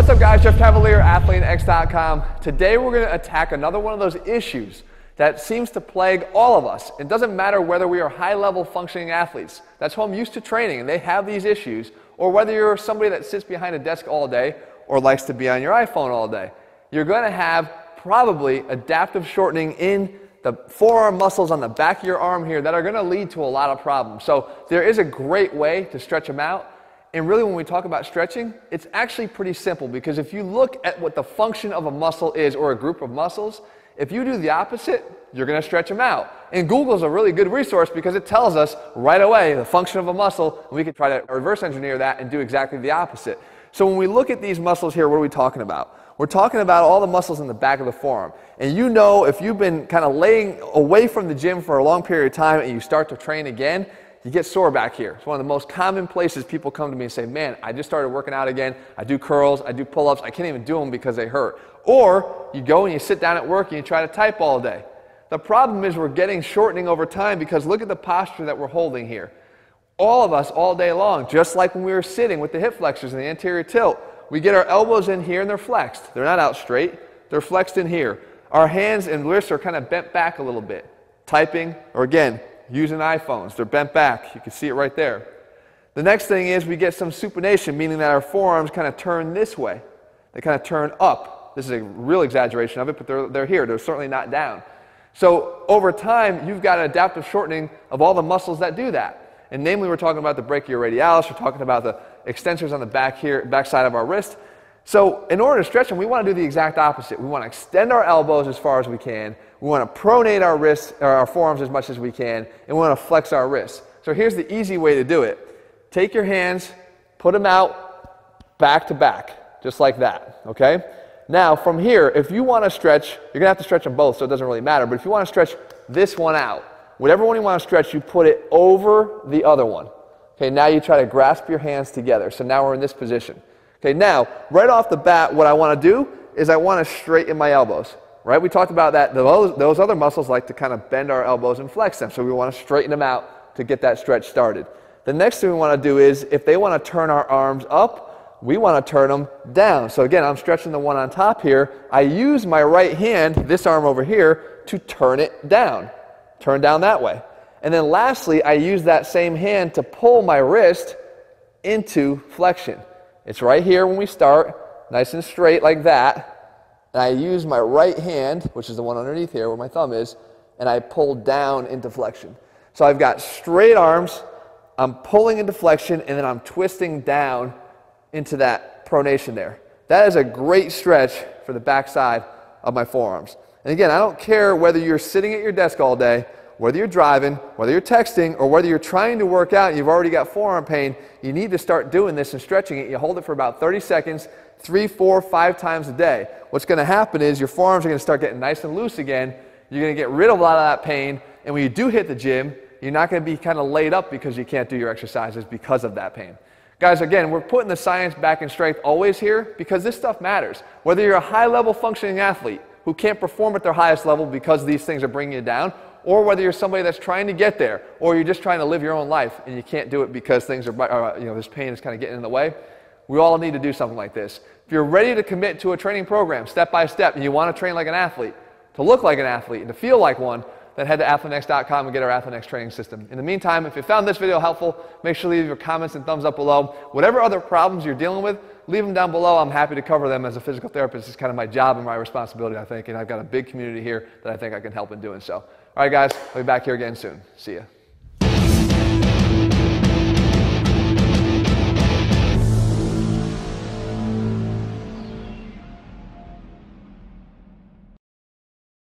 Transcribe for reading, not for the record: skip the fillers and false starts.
What's up guys, Jeff Cavalier, ATHLEAN-X.com. Today we're going to attack another one of those issues that seems to plague all of us. It doesn't matter whether we are high-level functioning athletes, that's home used to training and they have these issues, or whether you're somebody that sits behind a desk all day or likes to be on your iPhone all day. You're going to have probably adaptive shortening in the forearm muscles on the back of your arm here that are going to lead to a lot of problems. So there is a great way to stretch them out. And really when we talk about stretching, it's actually pretty simple, because if you look at what the function of a muscle is, or a group of muscles, if you do the opposite, you're going to stretch them out. And Google's a really good resource because it tells us right away the function of a muscle, and we can try to reverse engineer that and do exactly the opposite. So when we look at these muscles here, what are we talking about? We're talking about all the muscles in the back of the forearm. And you know, if you've been kind of laying away from the gym for a long period of time and you start to train again, you get sore back here. It's one of the most common places people come to me and say, man, I just started working out again. I do curls, I do pull-ups. I can't even do them because they hurt. Or you go and you sit down at work and you try to type all day. The problem is we're getting shortening over time, because look at the posture that we're holding here. All of us all day long, just like when we were sitting with the hip flexors and the anterior tilt, we get our elbows in here and they're flexed. They're not out straight. They're flexed in here. Our hands and wrists are kind of bent back a little bit. Typing, or again, using iPhones, they're bent back. You can see it right there. The next thing is we get some supination, meaning that our forearms kind of turn this way. They kind of turn up. This is a real exaggeration of it, but they're here. They're certainly not down. So over time, you've got an adaptive shortening of all the muscles that do that. And namely, we're talking about the brachioradialis, we're talking about the extensors on the back here, back side of our wrist. So in order to stretch them, we want to do the exact opposite. We want to extend our elbows as far as we can. We want to pronate our wrists, or our forearms as much as we can, and we want to flex our wrists. So here's the easy way to do it. Take your hands, put them out back to back, just like that, okay? Now from here, if you want to stretch, you're going to have to stretch them both, so it doesn't really matter, but if you want to stretch this one out, whatever one you want to stretch, you put it over the other one. Okay, now you try to grasp your hands together. So now we're in this position. Okay, now, right off the bat, what I want to do is I want to straighten my elbows. Right? We talked about that. Those other muscles like to kind of bend our elbows and flex them. So we want to straighten them out to get that stretch started. The next thing we want to do is, if they want to turn our arms up, we want to turn them down. So again, I'm stretching the one on top here. I use my right hand, this arm over here, to turn it down. Turn down that way. And then lastly, I use that same hand to pull my wrist into flexion. It's right here when we start, nice and straight like that. And I use my right hand, which is the one underneath here where my thumb is, and I pull down into flexion. So I've got straight arms, I'm pulling into flexion, and then I'm twisting down into that pronation there. That is a great stretch for the back side of my forearms. And again, I don't care whether you're sitting at your desk all day, whether you're driving, whether you're texting, or whether you're trying to work out and you've already got forearm pain, you need to start doing this and stretching it. You hold it for about 30 seconds, 3, 4, 5 times a day. What's going to happen is your forearms are going to start getting nice and loose again. You're going to get rid of a lot of that pain, and when you do hit the gym, you're not going to be kind of laid up because you can't do your exercises because of that pain. Guys, again, we're putting the science back in strength always here because this stuff matters. Whether you're a high-level functioning athlete who can't perform at their highest level because these things are bringing you down, or whether you're somebody that's trying to get there, or you're just trying to live your own life and you can't do it because things are, this pain is kind of getting in the way, we all need to do something like this. If you're ready to commit to a training program step by step and you want to train like an athlete, to look like an athlete, and to feel like one, then head to ATHLEAN-X.com and get our ATHLEAN-X training system. In the meantime, if you found this video helpful, make sure to leave your comments and thumbs up below. Whatever other problems you're dealing with, leave them down below. I'm happy to cover them as a physical therapist. It's kind of my job and my responsibility, I think, and I've got a big community here that I think I can help in doing so. All right, guys, I'll be back here again soon. See ya.